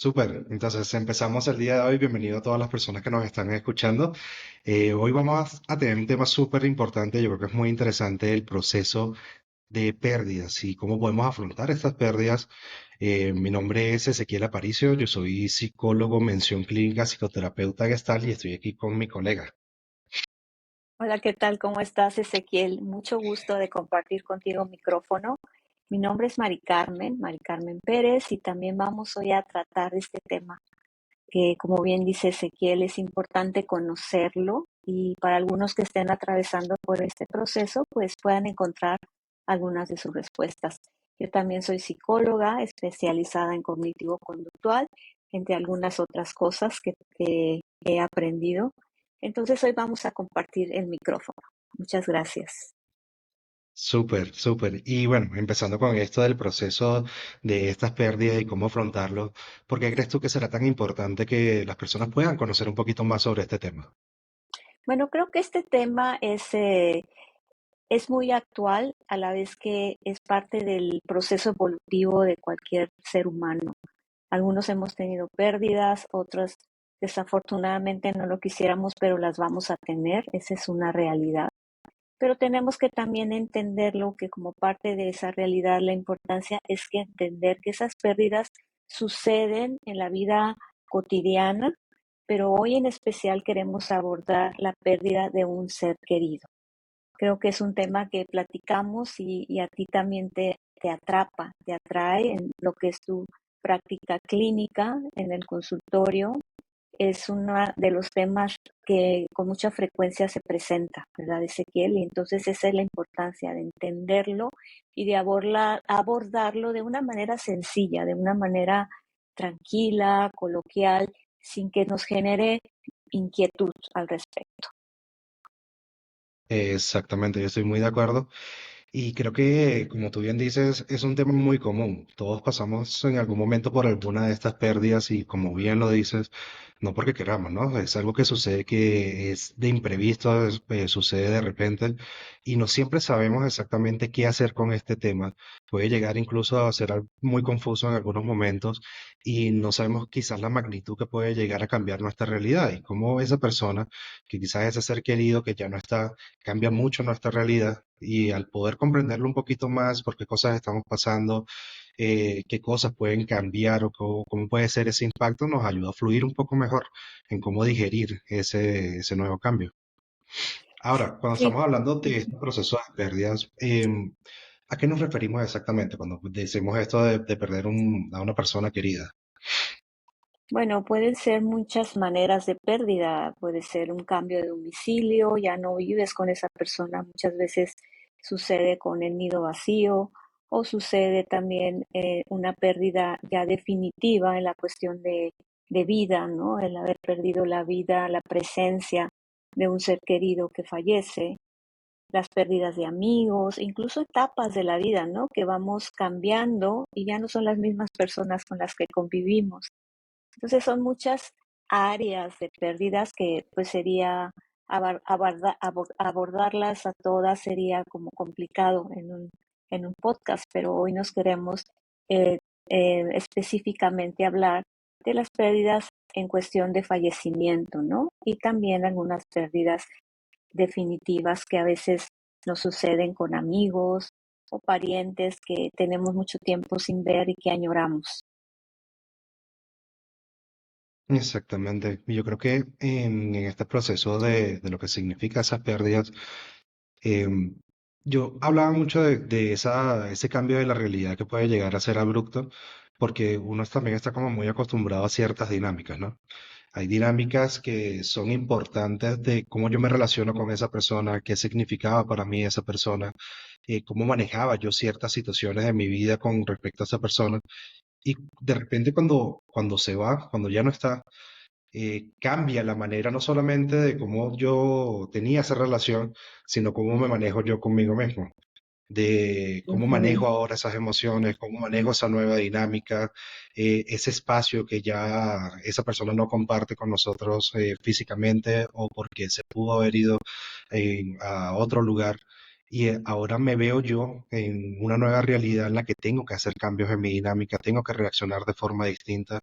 Súper, entonces empezamos el día de hoy. Bienvenido a todas las personas que nos están escuchando. Hoy vamos a tener un tema súper importante. Yo creo que es muy interesante el proceso de pérdidas y cómo podemos afrontar estas pérdidas. Mi nombre es Ezequiel Aparicio, yo soy psicólogo, mención clínica, psicoterapeuta gestal y estoy aquí con mi colega. Hola, ¿qué tal? ¿Cómo estás, Ezequiel? Mucho gusto de compartir contigo micrófono. Mi nombre es Mari Carmen Pérez, y también vamos hoy a tratar este tema que, como bien dice Ezequiel, es importante conocerlo y para algunos que estén atravesando por este proceso, pues puedan encontrar algunas de sus respuestas. Yo también soy psicóloga especializada en cognitivo-conductual, entre algunas otras cosas que he aprendido. Entonces hoy vamos a compartir el micrófono. Muchas gracias. Súper, súper. Y bueno, empezando con esto del proceso de estas pérdidas y cómo afrontarlo, ¿por qué crees tú que será tan importante que las personas puedan conocer un poquito más sobre este tema? Bueno, creo que este tema es muy actual a la vez que es parte del proceso evolutivo de cualquier ser humano. Algunos hemos tenido pérdidas, otros desafortunadamente no lo quisiéramos, pero las vamos a tener. Esa es una realidad. Pero tenemos que también entenderlo que como parte de esa realidad, la importancia es que entender que esas pérdidas suceden en la vida cotidiana, pero hoy en especial queremos abordar la pérdida de un ser querido. Creo que es un tema que platicamos y a ti también te atrapa, te atrae en lo que es tu práctica clínica en el consultorio. Es uno de los temas que con mucha frecuencia se presenta, ¿verdad, Ezequiel? Y entonces esa es la importancia de entenderlo y de abordarlo de una manera sencilla, de una manera tranquila, coloquial, sin que nos genere inquietud al respecto. Exactamente, yo estoy muy de acuerdo. Y creo que, como tú bien dices, es un tema muy común. Todos pasamos en algún momento por alguna de estas pérdidas y como bien lo dices, no porque queramos, ¿no? Es algo que sucede que es de imprevisto, sucede de repente y no siempre sabemos exactamente qué hacer con este tema. Puede llegar incluso a ser muy confuso en algunos momentos y no sabemos quizás la magnitud que puede llegar a cambiar nuestra realidad y cómo esa persona, que quizás ese ser querido que ya no está, cambia mucho nuestra realidad y al poder comprenderlo un poquito más, por qué cosas estamos pasando, qué cosas pueden cambiar o cómo puede ser ese impacto, nos ayuda a fluir un poco mejor en cómo digerir ese nuevo cambio. Ahora, cuando Sí. estamos hablando de este proceso de pérdidas, ¿a qué nos referimos exactamente cuando decimos esto de perder a una persona querida? Bueno, pueden ser muchas maneras de pérdida. Puede ser un cambio de domicilio, ya no vives con esa persona. Muchas veces sucede con el nido vacío, o sucede también una pérdida ya definitiva en la cuestión de vida, ¿no? El haber perdido la vida, la presencia de un ser querido que fallece, las pérdidas de amigos, incluso etapas de la vida, ¿no? Que vamos cambiando y ya no son las mismas personas con las que convivimos. Entonces son muchas áreas de pérdidas que pues sería abordarlas a todas sería como complicado en un podcast, pero hoy nos queremos eh, específicamente hablar de las pérdidas en cuestión de fallecimiento, ¿no? Y también algunas pérdidas definitivas que a veces nos suceden con amigos o parientes que tenemos mucho tiempo sin ver y que añoramos. Exactamente. Y yo creo que en este proceso de lo que significa esas pérdidas, em, yo hablaba mucho de ese cambio de la realidad que puede llegar a ser abrupto, porque uno también está como muy acostumbrado a ciertas dinámicas, ¿no? Hay dinámicas que son importantes de cómo yo me relaciono con esa persona, qué significaba para mí esa persona, cómo manejaba yo ciertas situaciones de mi vida con respecto a esa persona. Y de repente cuando se va, cuando ya no está, cambia la manera no solamente de cómo yo tenía esa relación, sino cómo me manejo yo conmigo mismo, de cómo Ujú. manejo ahora esas emociones, cómo manejo esa nueva dinámica, ese espacio que ya esa persona no comparte con nosotros físicamente o porque se pudo haber ido a otro lugar. y ahora me veo yo en una nueva realidad en la que tengo que hacer cambios en mi dinámica, tengo que reaccionar de forma distinta,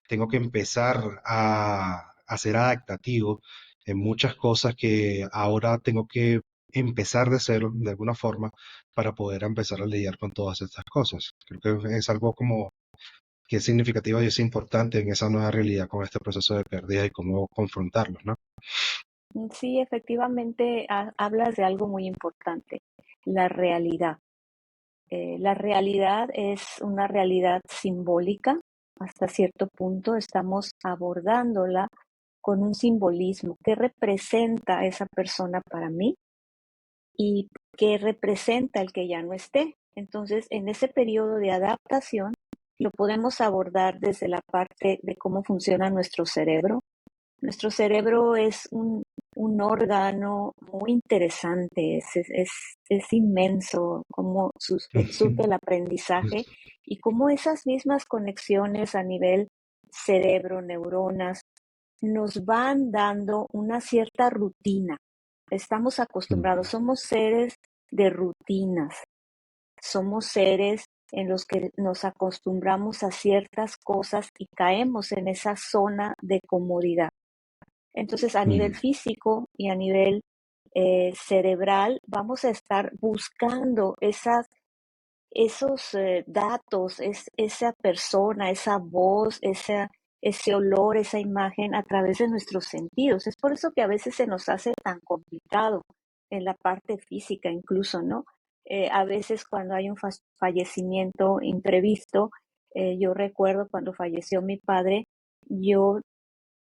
tengo que empezar a ser adaptativo en muchas cosas que ahora tengo que empezar de cero de alguna forma para poder empezar a lidiar con todas estas cosas. Creo que es algo como que es significativo y es importante en esa nueva realidad con este proceso de pérdida y cómo confrontarlos, ¿no? Sí, efectivamente, hablas de algo muy importante, la realidad. La realidad es una realidad simbólica. Hasta cierto punto estamos abordándola con un simbolismo. ¿Qué representa esa persona para mí? ¿Y qué representa el que ya no esté? Entonces, en ese periodo de adaptación, lo podemos abordar desde la parte de cómo funciona nuestro cerebro. Nuestro cerebro es un órgano muy interesante, es inmenso, cómo surge el aprendizaje y cómo esas mismas conexiones a nivel cerebro, neuronas, nos van dando una cierta rutina. Estamos acostumbrados, Ujú, somos seres de rutinas, somos seres en los que nos acostumbramos a ciertas cosas y caemos en esa zona de comodidad. Entonces, a nivel ujú, físico y a nivel cerebral, vamos a estar buscando esos datos, esa persona, esa voz, ese olor, esa imagen a través de nuestros sentidos. Es por eso que a veces se nos hace tan complicado en la parte física incluso, ¿no? A veces cuando hay un fallecimiento imprevisto, yo recuerdo cuando falleció mi padre, yo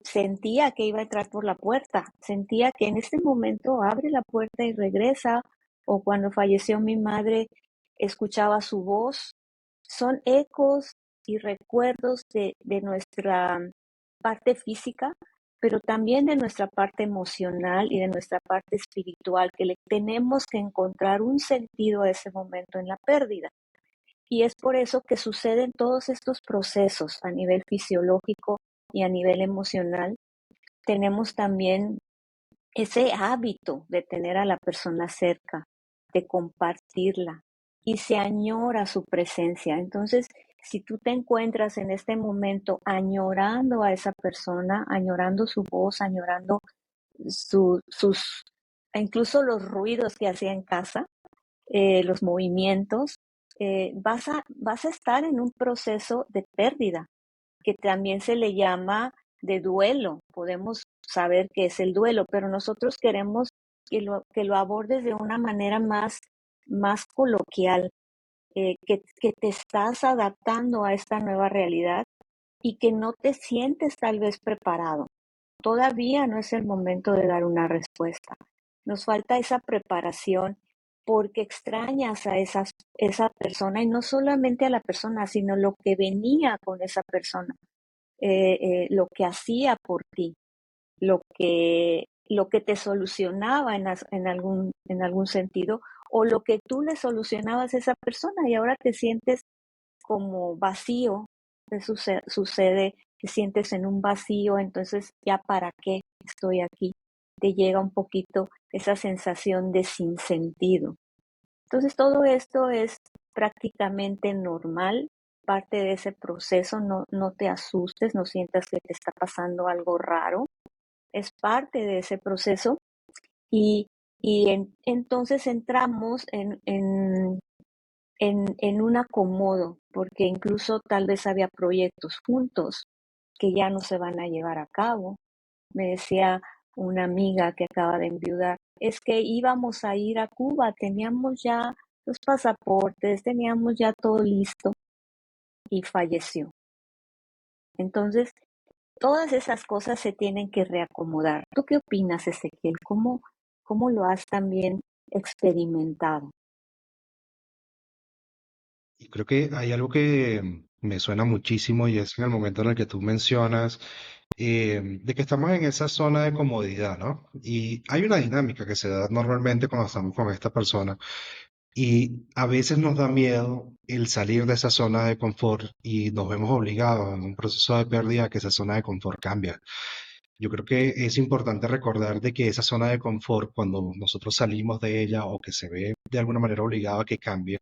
sentía que iba a entrar por la puerta, sentía que en este momento abre la puerta y regresa, o cuando falleció mi madre, escuchaba su voz. Son ecos y recuerdos de nuestra parte física, pero también de nuestra parte emocional y de nuestra parte espiritual, que le tenemos que encontrar un sentido a ese momento en la pérdida. Y es por eso que suceden todos estos procesos a nivel fisiológico y a nivel emocional. Tenemos también ese hábito de tener a la persona cerca, de compartirla y se añora su presencia. Entonces, si tú te encuentras en este momento añorando a esa persona, añorando su voz, añorando sus, incluso los ruidos que hacía en casa, los movimientos, vas a estar en un proceso de pérdida que también se le llama de duelo. Podemos saber qué es el duelo, pero nosotros queremos que lo abordes de una manera más coloquial, que te estás adaptando a esta nueva realidad y que no te sientes tal vez preparado. Todavía no es el momento de dar una respuesta. Nos falta esa preparación porque extrañas a esa persona y no solamente a la persona, sino lo que venía con esa persona, lo que hacía por ti, lo que te solucionaba en algún sentido o lo que tú le solucionabas a esa persona y ahora te sientes como vacío, sucede, te sientes en un vacío, entonces ya para qué estoy aquí, te llega un poquito esa sensación de sinsentido. Entonces todo esto es prácticamente normal, parte de ese proceso, no te asustes, no sientas que te está pasando algo raro, es parte de ese proceso y, entonces entramos en un acomodo, porque incluso tal vez había proyectos juntos que ya no se van a llevar a cabo. Me decía una amiga que acaba de enviudar, es que íbamos a ir a Cuba, teníamos ya los pasaportes, teníamos ya todo listo y falleció. Entonces, todas esas cosas se tienen que reacomodar. ¿Tú qué opinas, Ezequiel? ¿Cómo lo has también experimentado? Y creo que hay algo que me suena muchísimo y es en el momento en el que tú mencionas de que estamos en esa zona de comodidad, ¿no? Y hay una dinámica que se da normalmente cuando estamos con esta persona y a veces nos da miedo el salir de esa zona de confort y nos vemos obligados en un proceso de pérdida a que esa zona de confort cambie. Yo creo que es importante recordar de que esa zona de confort, cuando nosotros salimos de ella o que se ve de alguna manera obligado a que cambie,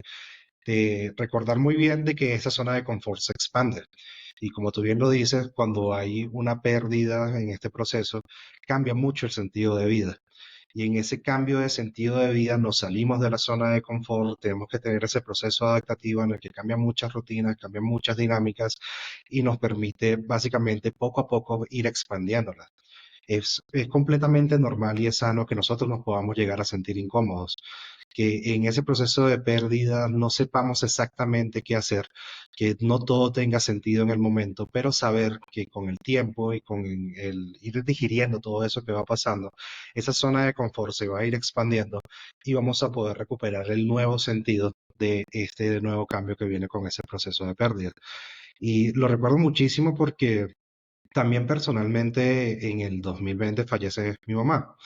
de recordar muy bien de que esa zona de confort se expande. Y como tú bien lo dices, cuando hay una pérdida en este proceso, cambia mucho el sentido de vida. Y en ese cambio de sentido de vida nos salimos de la zona de confort, tenemos que tener ese proceso adaptativo en el que cambian muchas rutinas, cambian muchas dinámicas y nos permite básicamente poco a poco ir expandiéndolas. Es completamente normal y es sano que nosotros nos podamos llegar a sentir incómodos, que en ese proceso de pérdida no sepamos exactamente qué hacer, que no todo tenga sentido en el momento, pero saber que con el tiempo y con el ir digiriendo todo eso que va pasando, esa zona de confort se va a ir expandiendo y vamos a poder recuperar el nuevo sentido de este nuevo cambio que viene con ese proceso de pérdida. Y lo recuerdo muchísimo porque también personalmente en el 2020 fallece mi mamá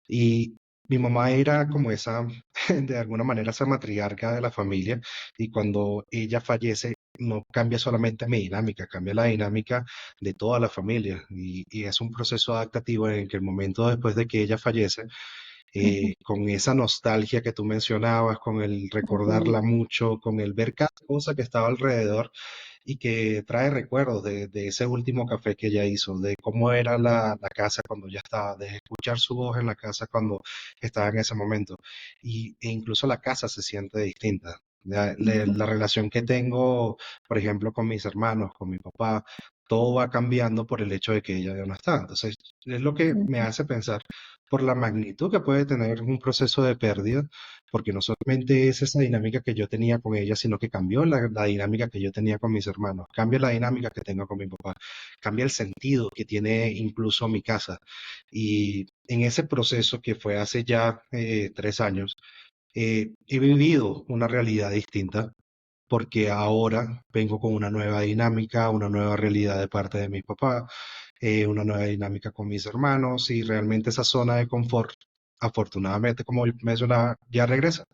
y mi mamá era como esa, de alguna manera, esa matriarca de la familia y cuando ella fallece no cambia solamente mi dinámica, cambia la dinámica de toda la familia y es un proceso adaptativo en el que el momento después de que ella fallece, Ujú, con esa nostalgia que tú mencionabas, con el ujú, recordarla mucho, con el ver cada cosa que estaba alrededor, y que trae recuerdos de ese último café que ella hizo, de cómo era la casa cuando ya estaba, de escuchar su voz en la casa cuando estaba en ese momento. E incluso la casa se siente distinta. ujú, La relación que tengo, por ejemplo, con mis hermanos, con mi papá, todo va cambiando por el hecho de que ella ya no está. Entonces, es lo que me ujú, hace pensar por la magnitud que puede tener un proceso de pérdida, porque no solamente es esa dinámica que yo tenía con ella, sino que cambió la dinámica que yo tenía con mis hermanos, cambia la dinámica que tengo con mi papá, cambia el sentido que tiene incluso mi casa. Y en ese proceso que fue hace ya 3 años, he vivido una realidad distinta porque ahora vengo con una nueva dinámica, una nueva realidad de parte de mi papá, una nueva dinámica con mis hermanos y realmente esa zona de confort, afortunadamente, como mencionaba, ya regresa.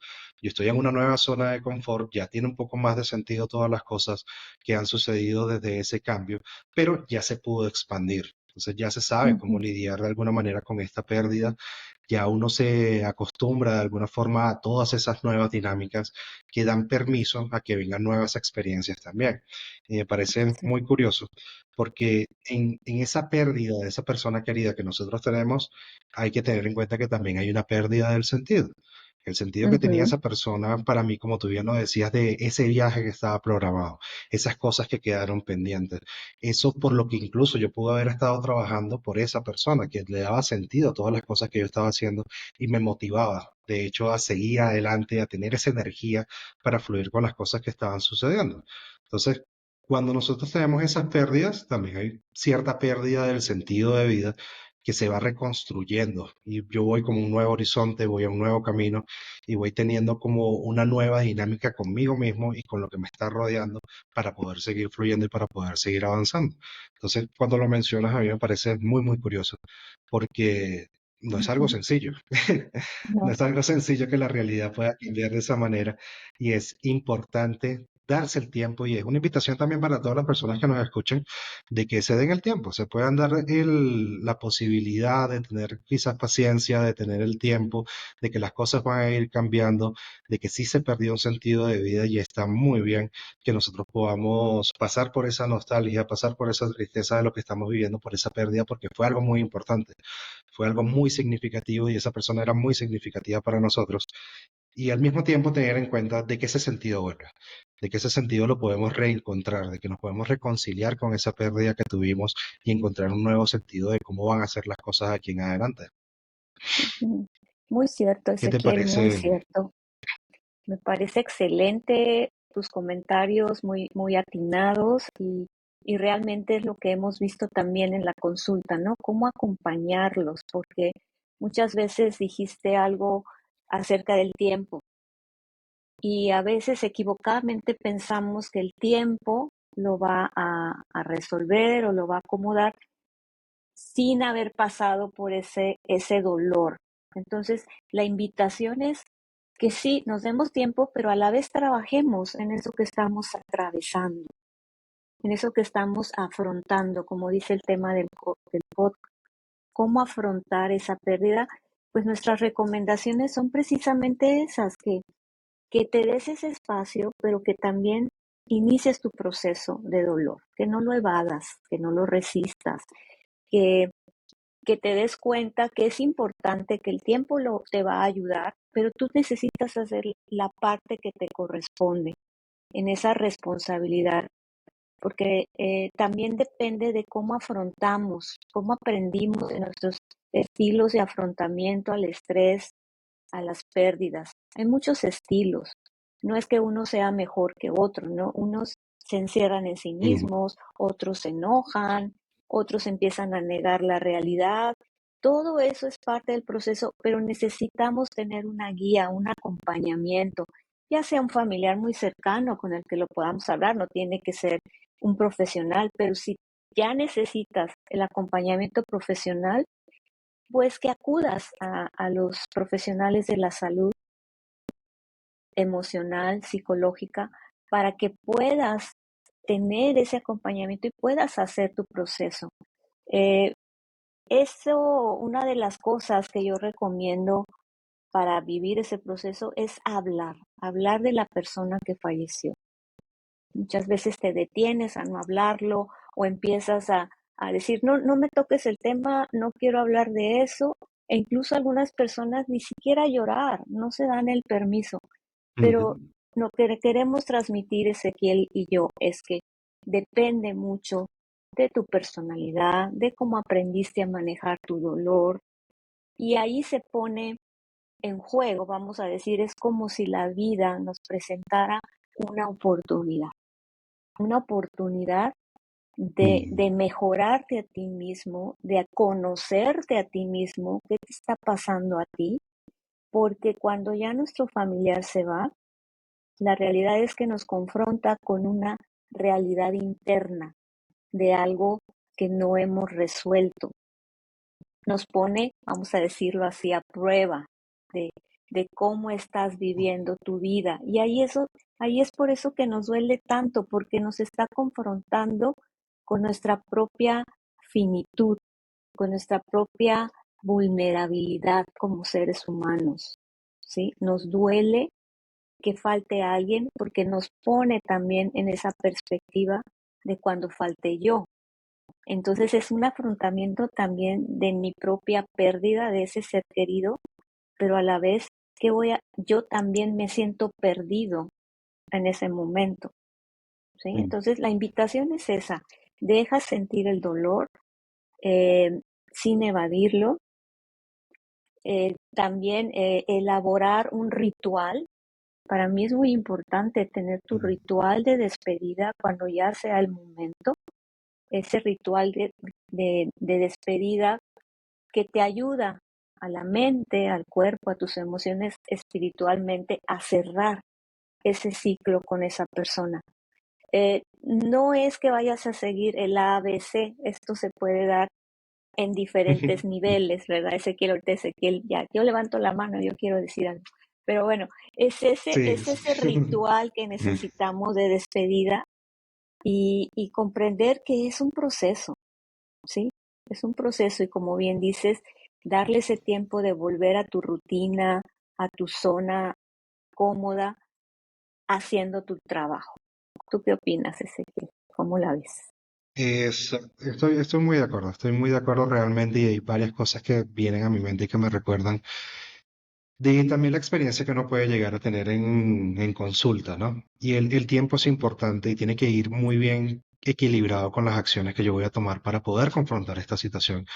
Yo estoy en una nueva zona de confort, ya tiene un poco más de sentido todas las cosas que han sucedido desde ese cambio, pero ya se pudo expandir. Entonces ya se sabe cómo ujú, lidiar de alguna manera con esta pérdida, ya uno se acostumbra de alguna forma a todas esas nuevas dinámicas que dan permiso a que vengan nuevas experiencias también. Y me parece sí, muy curioso porque en esa pérdida de esa persona querida que nosotros tenemos, hay que tener en cuenta que también hay una pérdida del sentido. El sentido que tenía ujú, esa persona para mí, como tú bien lo decías, de ese viaje que estaba programado, esas cosas que quedaron pendientes, eso por lo que incluso yo pude haber estado trabajando por esa persona, que le daba sentido a todas las cosas que yo estaba haciendo y me motivaba, de hecho, a seguir adelante, a tener esa energía para fluir con las cosas que estaban sucediendo. Entonces, cuando nosotros tenemos esas pérdidas, también hay cierta pérdida del sentido de vida que se va reconstruyendo y yo voy como un nuevo horizonte, voy a un nuevo camino y voy teniendo como una nueva dinámica conmigo mismo y con lo que me está rodeando para poder seguir fluyendo y para poder seguir avanzando. Entonces, cuando lo mencionas, a mí me parece muy, muy curioso porque no es algo ujú. sencillo. No No, es algo sencillo que la realidad pueda cambiar de esa manera y es importante darse el tiempo y es una invitación también para todas las personas que nos escuchen de que se den el tiempo, se puedan dar la posibilidad de tener quizás paciencia, de tener el tiempo, de que las cosas van a ir cambiando, de que sí se perdió un sentido de vida y está muy bien que nosotros podamos pasar por esa nostalgia, pasar por esa tristeza de lo que estamos viviendo, por esa pérdida, porque fue algo muy importante, fue algo muy significativo y esa persona era muy significativa para nosotros. Y al mismo tiempo tener en cuenta de que ese sentido vuelve, de que ese sentido lo podemos reencontrar, de que nos podemos reconciliar con esa pérdida que tuvimos y encontrar un nuevo sentido de cómo van a ser las cosas aquí en adelante. ujú. Muy cierto, ¿Qué te Ezequiel, muy parece? cierto. Me parece excelente tus comentarios, muy atinados y realmente es lo que hemos visto también en la consulta, ¿no? Cómo acompañarlos, porque muchas veces dijiste algo acerca del tiempo y a veces equivocadamente pensamos que el tiempo lo va a resolver o lo va a acomodar sin haber pasado por ese dolor. Entonces, la invitación es que sí, nos demos tiempo, pero a la vez trabajemos en eso que estamos atravesando, en eso que estamos afrontando, como dice el tema del podcast. cómo afrontar esa pérdida, pues nuestras recomendaciones son precisamente esas, que te des ese espacio, pero que también inicies tu proceso de dolor, que no lo evadas, que no lo resistas, que, que te des cuenta que es importante, que el tiempo te va a ayudar, pero tú necesitas hacer la parte que te corresponde en esa responsabilidad, porque también depende de cómo afrontamos, cómo aprendimos de nuestros estilos de afrontamiento al estrés, a las pérdidas. Hay muchos estilos. No es que uno sea mejor que otro, ¿no? Unos se encierran en sí Mm, mismos, otros se enojan, otros empiezan a negar la realidad. Todo eso es parte del proceso, pero necesitamos tener una guía, un acompañamiento, ya sea un familiar muy cercano con el que lo podamos hablar, no tiene que ser un profesional, pero si ya necesitas el acompañamiento profesional, pues que acudas a los profesionales de la salud emocional, psicológica, para que puedas tener ese acompañamiento y puedas hacer tu proceso. Eh, Eso, una de las cosas que yo recomiendo para vivir ese proceso es hablar de la persona que falleció. Muchas veces te detienes a no hablarlo o empiezas a decir, no, no me toques el tema, no quiero hablar de eso. E incluso algunas personas ni siquiera llorar, no se dan el permiso. Pero ujú, lo que queremos transmitir Ezequiel y yo es que depende mucho de tu personalidad, de cómo aprendiste a manejar tu dolor. Y ahí se pone en juego, vamos a decir, es como si la vida nos presentara una oportunidad una oportunidad mm, de mejorarte a ti mismo, de conocerte a ti mismo, qué te está pasando a ti, porque cuando ya nuestro familiar se va, la realidad es que nos confronta con una realidad interna de algo que no hemos resuelto. Nos pone, vamos a decirlo así, a prueba de, de cómo estás viviendo tu vida. Y ahí es por eso que nos duele tanto, porque nos está confrontando con nuestra propia finitud, con nuestra propia vulnerabilidad como seres humanos. ¿Sí? Nos duele que falte alguien porque nos pone también en esa perspectiva de cuando falte yo. Entonces es un afrontamiento también de mi propia pérdida de ese ser querido, pero a la vez que yo también me siento perdido en ese momento, ¿sí? mm. Entonces la invitación es esa, deja sentir el dolor eh, sin evadirlo, también elaborar un ritual. Para mí es muy importante tener tu Mm. ritual de despedida cuando ya sea el momento, ese ritual de despedida que te ayuda a la mente, al cuerpo, a tus emociones espiritualmente a cerrar ese ciclo con esa persona. No es que vayas a seguir el ABC, esto se puede dar en diferentes niveles, ¿verdad? Ezequiel, ya, yo levanto la mano, yo quiero decir algo. Pero bueno, Sí, es ese sí. ritual que Mm. necesitamos de despedida y comprender que es un proceso, ¿sí? Es un proceso y como bien dices, darle ese tiempo de volver a tu rutina, a tu zona cómoda, haciendo tu trabajo. ¿Tú qué opinas, Ezequiel? ¿Cómo la ves? Estoy muy de acuerdo, estoy muy de acuerdo realmente y hay varias cosas que vienen a mi mente y que me recuerdan de también la experiencia que uno puede llegar a tener en consulta, ¿no? Y el tiempo es importante y tiene que ir muy bien equilibrado con las acciones que yo voy a tomar para poder confrontar esta situación.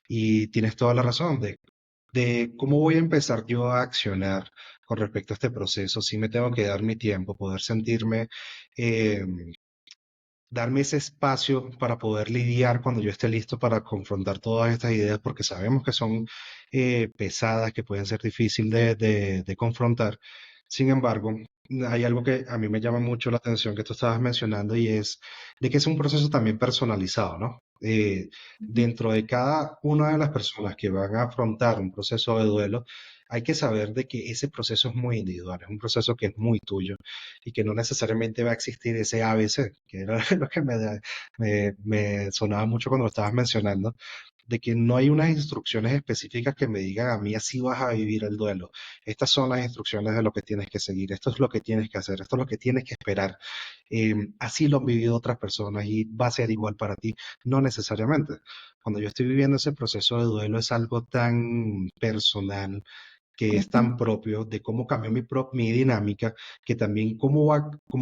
Y tienes toda la razón de cómo voy a empezar yo a accionar con respecto a este proceso. Sí me tengo que dar mi tiempo, poder sentirme eh, darme ese espacio para poder lidiar cuando yo esté listo para confrontar todas estas ideas, porque sabemos que son pesadas, que pueden ser difíciles de confrontar. Sin embargo, hay algo que a mí me llama mucho la atención que tú estabas mencionando y es de que es un proceso también personalizado, ¿no? Dentro de cada una de las personas que van a afrontar un proceso de duelo, hay que saber de que ese proceso es muy individual, es un proceso que es muy tuyo y que no necesariamente va a existir ese ABC, que era lo que me sonaba mucho cuando lo estabas mencionando, de que no hay unas instrucciones específicas que me digan a mí así vas a vivir el duelo. Estas son las instrucciones de lo que tienes que seguir, esto es lo que tienes que hacer, esto es lo que tienes que esperar. Así lo han vivido otras personas y va a ser igual para ti. No necesariamente. Cuando yo estoy viviendo ese proceso de duelo es algo tan personal, que es Ujú, tan propio de cómo cambió mi dinámica, que también cómo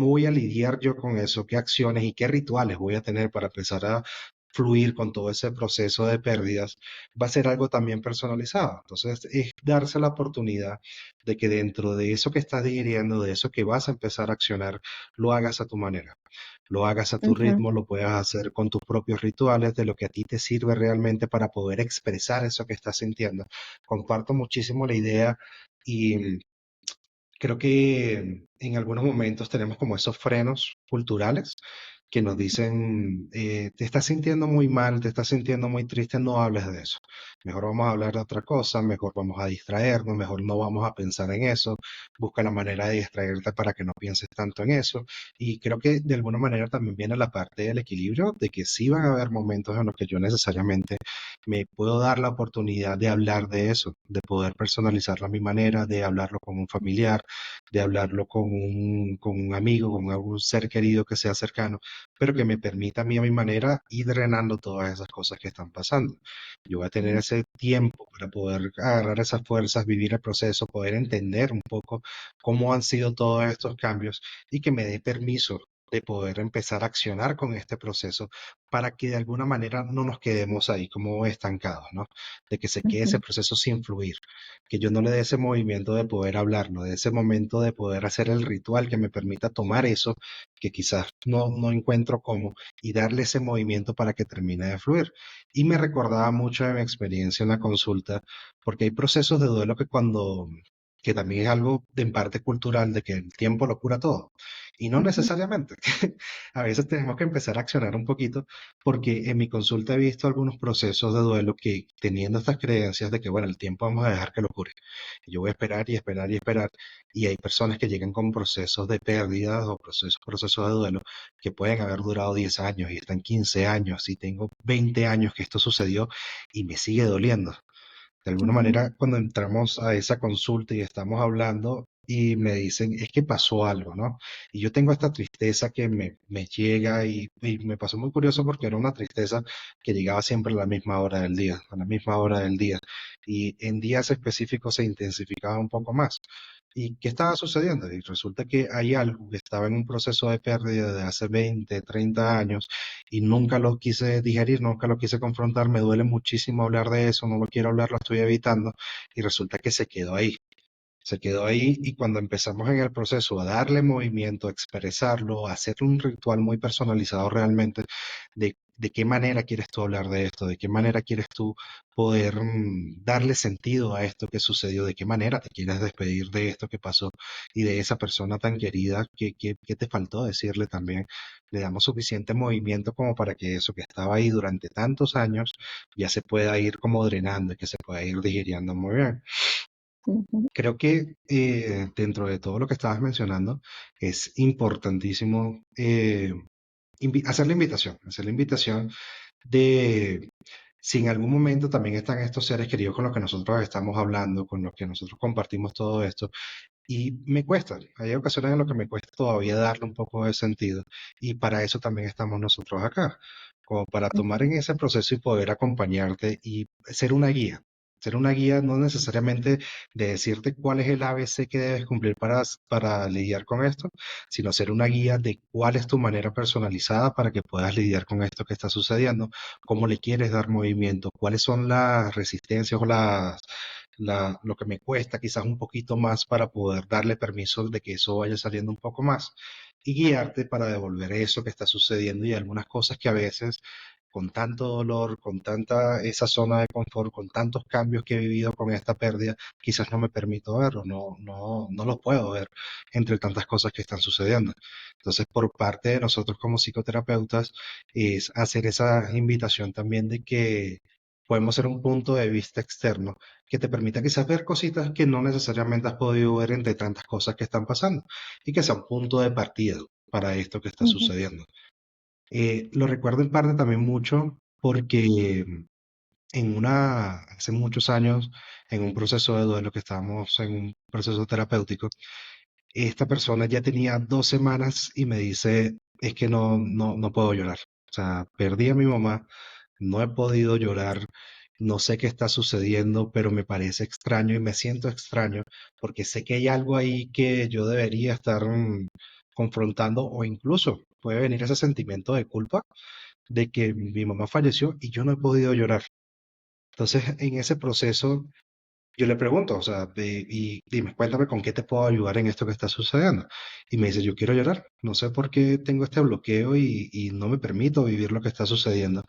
voy a lidiar yo con eso, qué acciones y qué rituales voy a tener para empezar a fluir con todo ese proceso de pérdidas, va a ser algo también personalizado. Entonces, es darse la oportunidad de que dentro de eso que estás digiriendo, de eso que vas a empezar a accionar, lo hagas a tu manera, lo hagas a tu ujú, ritmo, lo puedas hacer con tus propios rituales, de lo que a ti te sirve realmente para poder expresar eso que estás sintiendo. Comparto muchísimo la idea y creo que en algunos momentos tenemos como esos frenos culturales que nos dicen, te estás sintiendo muy mal, te estás sintiendo muy triste, no hables de eso. Mejor vamos a hablar de otra cosa, mejor vamos a distraernos, mejor no vamos a pensar en eso. Busca la manera de distraerte para que no pienses tanto en eso. Y creo que de alguna manera también viene la parte del equilibrio, de que sí van a haber momentos en los que yo necesariamente me puedo dar la oportunidad de hablar de eso, de poder personalizarlo a mi manera, de hablarlo con un familiar, de hablarlo con un amigo, con algún ser querido que sea cercano, pero que me permita a mí a mi manera ir drenando todas esas cosas que están pasando. Yo voy a tener ese tiempo para poder agarrar esas fuerzas, vivir el proceso, poder entender un poco cómo han sido todos estos cambios y que me dé permiso de poder empezar a accionar con este proceso para que de alguna manera no nos quedemos ahí como estancados, ¿no? De que se quede ese ujú, proceso sin fluir, que yo no le dé ese movimiento de poder hablarlo, de ese momento de poder hacer el ritual que me permita tomar eso que quizás no encuentro cómo y darle ese movimiento para que termine de fluir. Y me recordaba mucho de mi experiencia en la consulta, porque hay procesos de duelo que también es algo de en parte cultural, de que el tiempo lo cura todo. Y no ujú, necesariamente. A veces tenemos que empezar a accionar un poquito, porque en mi consulta he visto algunos procesos de duelo que teniendo estas creencias de que, bueno, el tiempo vamos a dejar que lo cure. Y yo voy a esperar y esperar y esperar. Y hay personas que llegan con procesos de pérdidas o procesos de duelo que pueden haber durado 10 años y están 15 años y tengo 20 años que esto sucedió y me sigue doliendo. De alguna ujú, manera, cuando entramos a esa consulta y estamos hablando y me dicen, es que pasó algo, ¿no? Y yo tengo esta tristeza que me llega y me pasó muy curioso porque era una tristeza que llegaba siempre a la misma hora del día, a la misma hora del día. Y en días específicos se intensificaba un poco más. ¿Y qué estaba sucediendo? Y resulta que hay algo que estaba en un proceso de pérdida de hace 20, 30 años y nunca lo quise digerir, nunca lo quise confrontar, me duele muchísimo hablar de eso, no lo quiero hablar, lo estoy evitando y resulta que se quedó ahí y cuando empezamos en el proceso a darle movimiento, a expresarlo, a hacer un ritual muy personalizado realmente de qué manera quieres tú hablar de esto, de qué manera quieres tú poder darle sentido a esto que sucedió, de qué manera te quieres despedir de esto que pasó y de esa persona tan querida que te faltó decirle también. Le damos suficiente movimiento como para que eso que estaba ahí durante tantos años ya se pueda ir como drenando y que se pueda ir digiriendo muy bien. ujú, Creo que dentro de todo lo que estabas mencionando, es importantísimo hacer la invitación de si en algún momento también están estos seres queridos con los que nosotros estamos hablando, con los que nosotros compartimos todo esto, y me cuesta, hay ocasiones en las que me cuesta todavía darle un poco de sentido, y para eso también estamos nosotros acá, como para tomar en ese proceso y poder acompañarte y ser una guía. Ser una guía no necesariamente de decirte cuál es el ABC que debes cumplir para lidiar con esto, sino ser una guía de cuál es tu manera personalizada para que puedas lidiar con esto que está sucediendo, cómo le quieres dar movimiento, cuáles son las resistencias o lo que me cuesta quizás un poquito más para poder darle permiso de que eso vaya saliendo un poco más y guiarte para devolver eso que está sucediendo y algunas cosas que a veces con tanto dolor, con tanta esa zona de confort, con tantos cambios que he vivido con esta pérdida, quizás no me permito verlo, no lo puedo ver entre tantas cosas que están sucediendo. Entonces, por parte de nosotros como psicoterapeutas, es hacer esa invitación también de que podemos ser un punto de vista externo que te permita quizás ver cositas que no necesariamente has podido ver entre tantas cosas que están pasando y que sea un punto de partida para esto que está ujú, sucediendo. Lo recuerdo en parte también mucho porque hace muchos años, en un proceso de duelo que estábamos en un proceso terapéutico, esta persona ya tenía 2 semanas y me dice, es que no puedo llorar. O sea, perdí a mi mamá, no he podido llorar, no sé qué está sucediendo, pero me parece extraño y me siento extraño porque sé que hay algo ahí que yo debería estar confrontando o incluso puede venir ese sentimiento de culpa de que mi mamá falleció y yo no he podido llorar. Entonces, en ese proceso yo le pregunto, o sea, y dime, cuéntame con qué te puedo ayudar en esto que está sucediendo. Y me dice, yo quiero llorar, no sé por qué tengo este bloqueo y no me permito vivir lo que está sucediendo.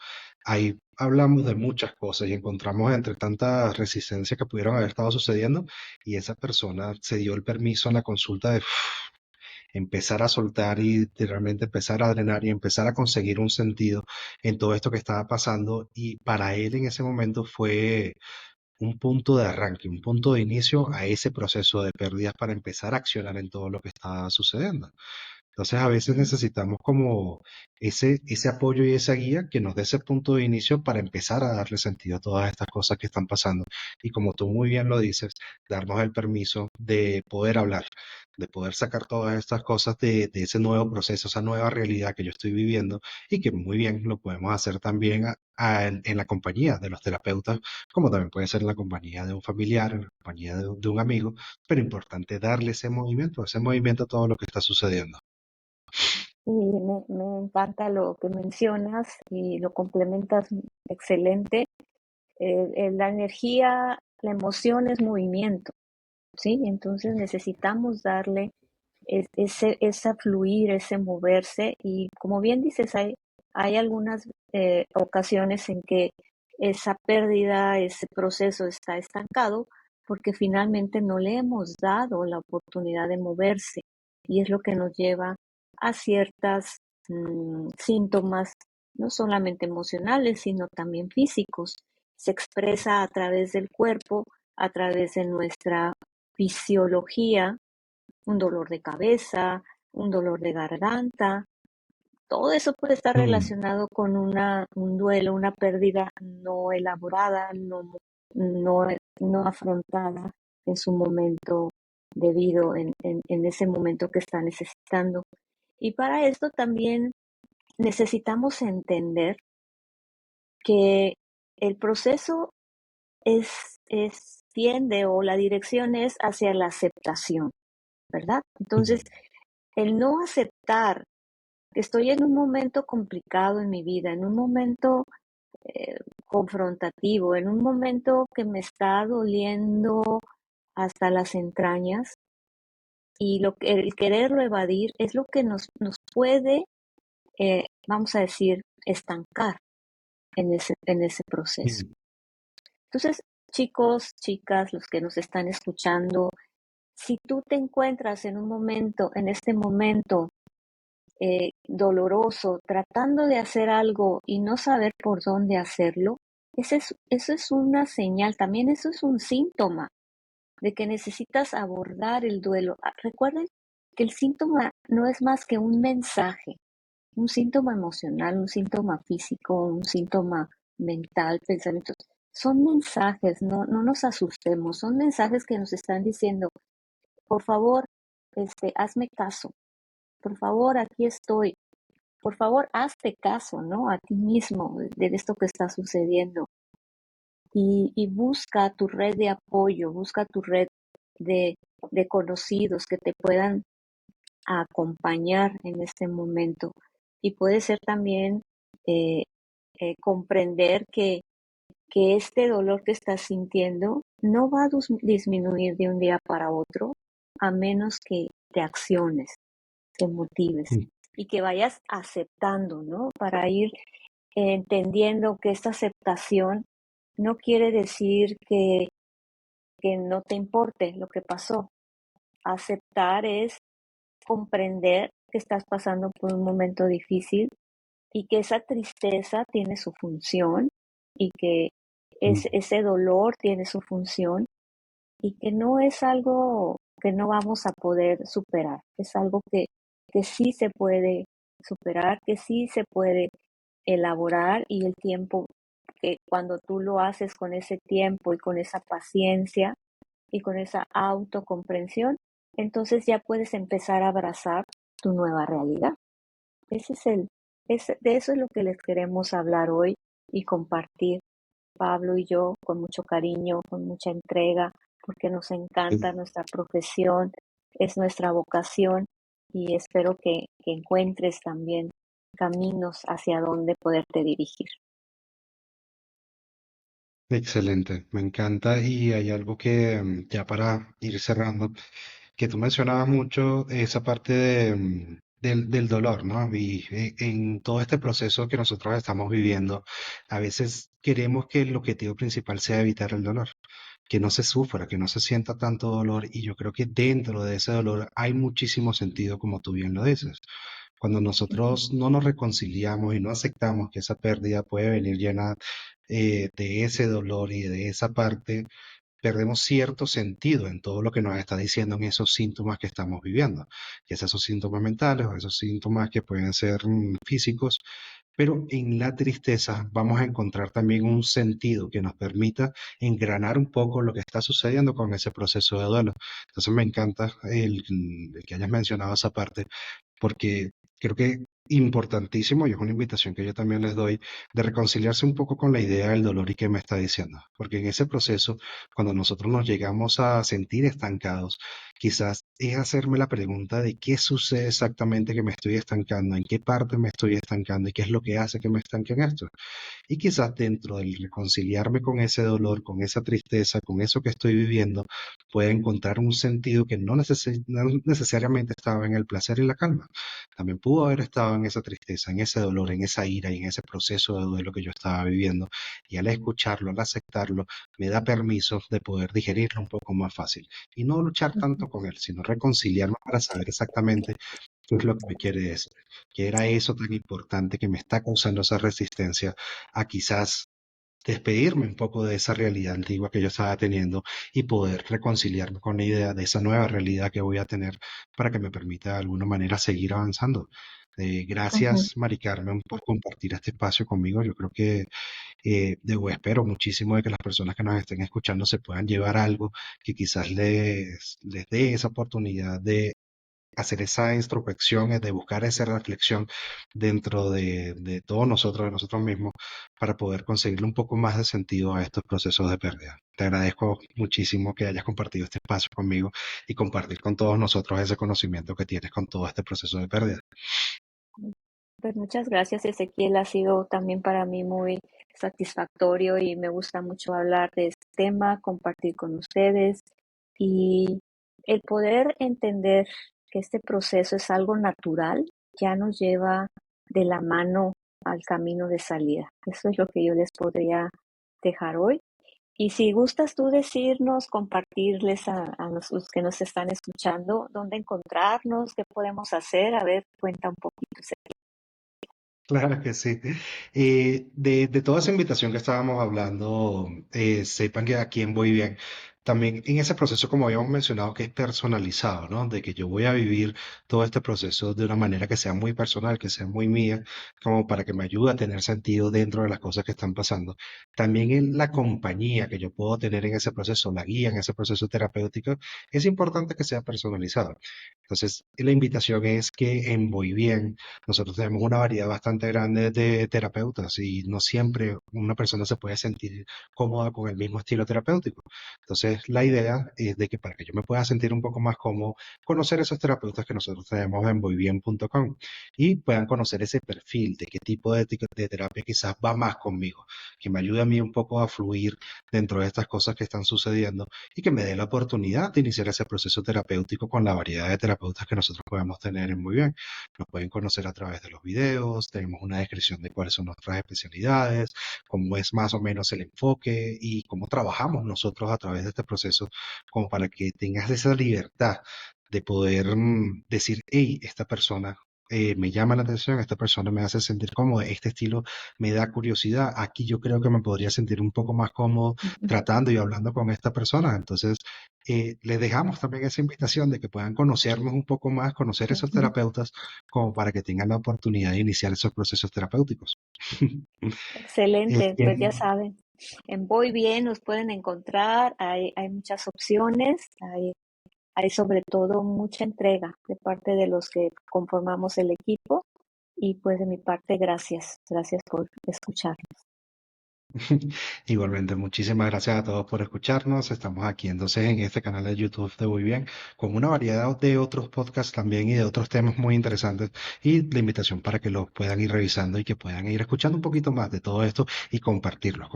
Ahí hablamos de muchas cosas y encontramos entre tantas resistencias que pudieron haber estado sucediendo y esa persona se dio el permiso en la consulta de empezar a soltar y realmente empezar a drenar y empezar a conseguir un sentido en todo esto que estaba pasando. Y para él en ese momento fue un punto de arranque, un punto de inicio a ese proceso de pérdidas para empezar a accionar en todo lo que está sucediendo. Entonces a veces necesitamos como ese apoyo y esa guía que nos dé ese punto de inicio para empezar a darle sentido a todas estas cosas que están pasando. Y como tú muy bien lo dices, darnos el permiso de poder hablar, de poder sacar todas estas cosas de ese nuevo proceso, esa nueva realidad que yo estoy viviendo y que muy bien lo podemos hacer también en la compañía de los terapeutas, como también puede ser en la compañía de un familiar, en la compañía de un amigo, pero importante darle ese movimiento a todo lo que está sucediendo. Y me encanta lo que mencionas y lo complementas excelente. La energía, la emoción es movimiento, ¿sí? Entonces necesitamos darle ese fluir, ese moverse y como bien dices, hay algunas ocasiones en que esa pérdida, ese proceso está estancado porque finalmente no le hemos dado la oportunidad de moverse y es lo que nos lleva a ciertas síntomas, no solamente emocionales, sino también físicos. Se expresa a través del cuerpo, a través de nuestra fisiología, un dolor de cabeza, un dolor de garganta. Todo eso puede estar Mm, relacionado con un duelo, una pérdida no elaborada, no, no afrontada en su momento debido, en ese momento que está necesitando. Y para esto también necesitamos entender que el proceso tiende o la dirección es hacia la aceptación, ¿verdad? Entonces, mm, el no aceptar que estoy en un momento complicado en mi vida, en un momento confrontativo, en un momento que me está doliendo hasta las entrañas y el quererlo evadir es lo que nos puede, vamos a decir, estancar en ese proceso. mm, Entonces, chicos, chicas, los que nos están escuchando, si tú te encuentras en un momento, en este momento doloroso, tratando de hacer algo y no saber por dónde hacerlo, eso es una señal, también eso es un síntoma de que necesitas abordar el duelo. Recuerden que el síntoma no es más que un mensaje, un síntoma emocional, un síntoma físico, un síntoma mental, pensamientos. Son mensajes, no nos asustemos, son mensajes que nos están diciendo, por favor, hazme caso, por favor, aquí estoy, por favor, hazte caso, ¿no? A ti mismo de esto que está sucediendo y busca tu red de apoyo, busca tu red de, de conocidos que te puedan acompañar en este momento. Y puede ser también eh, comprender que este dolor que estás sintiendo no va a disminuir de un día para otro, a menos que te acciones, te motives mm, y que vayas aceptando, ¿no? Para ir entendiendo que esta aceptación no quiere decir que no te importe lo que pasó. Aceptar es comprender que estás pasando por un momento difícil y que esa tristeza tiene su función y que mm, ese dolor tiene su función y que no es algo que no vamos a poder superar, es algo que sí se puede superar, que sí se puede elaborar y el tiempo porque cuando tú lo haces con ese tiempo y con esa paciencia y con esa autocomprensión, entonces ya puedes empezar a abrazar tu nueva realidad. Ese es de eso es lo que les queremos hablar hoy y compartir, Pablo y yo, con mucho cariño, con mucha entrega, porque nos encanta nuestra profesión, es nuestra vocación y espero que encuentres también caminos hacia donde poderte dirigir. Excelente, me encanta y hay algo que ya para ir cerrando, que tú mencionabas mucho esa parte del dolor, ¿no? Y en todo este proceso que nosotros estamos viviendo, a veces queremos que el objetivo principal sea evitar el dolor, que no se sufra, que no se sienta tanto dolor y yo creo que dentro de ese dolor hay muchísimo sentido, como tú bien lo dices. Cuando Ujú, nosotros no nos reconciliamos y no aceptamos que esa pérdida puede venir llena de ese dolor y de esa parte, perdemos cierto sentido en todo lo que nos está diciendo en esos síntomas que estamos viviendo, ya sea esos síntomas mentales o esos síntomas que pueden ser físicos, pero en la tristeza vamos a encontrar también un sentido que nos permita engranar un poco lo que está sucediendo con ese proceso de duelo. Entonces me encanta el que hayas mencionado esa parte porque creo que importantísimo, y es una invitación que yo también les doy, de reconciliarse un poco con la idea del dolor y qué me está diciendo. Porque en ese proceso, cuando nosotros nos llegamos a sentir estancados, quizás es hacerme la pregunta de qué sucede exactamente que me estoy estancando, en qué parte me estoy estancando y qué es lo que hace que me estanque en esto. Y quizás dentro del reconciliarme con ese dolor, con esa tristeza, con eso que estoy viviendo, pueda encontrar un sentido que no necesariamente estaba en el placer y la calma. También pudo haber estado en esa tristeza, en ese dolor, en esa ira y en ese proceso de duelo que yo estaba viviendo. Y al escucharlo, al aceptarlo, me da permiso de poder digerirlo un poco más fácil. Y no luchar ujú, tanto con él, sino reconciliarme para saber exactamente qué es lo que me quiere decir, que era eso tan importante que me está causando esa resistencia a quizás despedirme un poco de esa realidad antigua que yo estaba teniendo y poder reconciliarme con la idea de esa nueva realidad que voy a tener para que me permita de alguna manera seguir avanzando. ujú. Gracias, Mari Carmen, por compartir este espacio conmigo. Yo creo que espero muchísimo de que las personas que nos estén escuchando se puedan llevar algo que quizás les dé esa oportunidad de hacer esa introspección, de buscar esa reflexión dentro de todos nosotros, de nosotros mismos, para poder conseguirle un poco más de sentido a estos procesos de pérdida. Te agradezco muchísimo que hayas compartido este espacio conmigo y compartir con todos nosotros ese conocimiento que tienes con todo este proceso de pérdida. Pues muchas gracias, Ezequiel. Ha sido también para mí muy satisfactorio y me gusta mucho hablar de este tema, compartir con ustedes y el poder entender que este proceso es algo natural ya nos lleva de la mano al camino de salida. Eso es lo que yo les podría dejar hoy. Y si gustas tú decirnos, compartirles a los que nos están escuchando, dónde encontrarnos, qué podemos hacer, a ver, cuenta un poquito. Claro que sí. De toda esa invitación que estábamos hablando, sepan que aquí en Voy Bien, también en ese proceso, como habíamos mencionado, que es personalizado, ¿no? De que yo voy a vivir todo este proceso de una manera que sea muy personal, que sea muy mía, como para que me ayude a tener sentido dentro de las cosas que están pasando. También en la compañía que yo puedo tener en ese proceso, la guía en ese proceso terapéutico, es importante que sea personalizado. Entonces, la invitación es que en Voy Bien, nosotros tenemos una variedad bastante grande de terapeutas y no siempre una persona se puede sentir cómoda con el mismo estilo terapéutico. Entonces, la idea es de que para que yo me pueda sentir un poco más cómodo, conocer esos terapeutas que nosotros tenemos en voybien.com y puedan conocer ese perfil de qué tipo de terapia quizás va más conmigo, que me ayude a mí un poco a fluir dentro de estas cosas que están sucediendo y que me dé la oportunidad de iniciar ese proceso terapéutico con la variedad de terapeutas que nosotros podemos tener en Muy Bien. Nos pueden conocer a través de los videos, tenemos una descripción de cuáles son nuestras especialidades, cómo es más o menos el enfoque y cómo trabajamos nosotros a través de este proceso, como para que tengas esa libertad de poder decir, hey, esta persona me llama la atención, esta persona me hace sentir cómodo, este estilo me da curiosidad, aquí yo creo que me podría sentir un poco más cómodo Ujú, tratando y hablando con esta persona. Entonces, les dejamos también esa invitación de que puedan conocernos un poco más, conocer esos Ujú. terapeutas, como para que tengan la oportunidad de iniciar esos procesos terapéuticos. Excelente, pues ya Bien, saben, en Voy Bien nos pueden encontrar, hay muchas opciones, hay sobre todo mucha entrega de parte de los que conformamos el equipo y pues de mi parte, gracias, gracias por escuchar. igualmente, muchísimas gracias a todos por escucharnos. Estamos aquí entonces en este canal de YouTube de Muy Bien, con una variedad de otros podcasts también y de otros temas muy interesantes. Y la invitación para que los puedan ir revisando y que puedan ir escuchando un poquito más de todo esto y compartirlos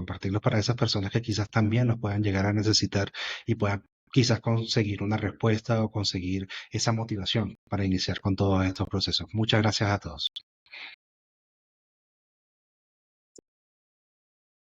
para esas personas que quizás también los puedan llegar a necesitar y puedan quizás conseguir una respuesta o conseguir esa motivación para iniciar con todos estos procesos. Muchas gracias a todos.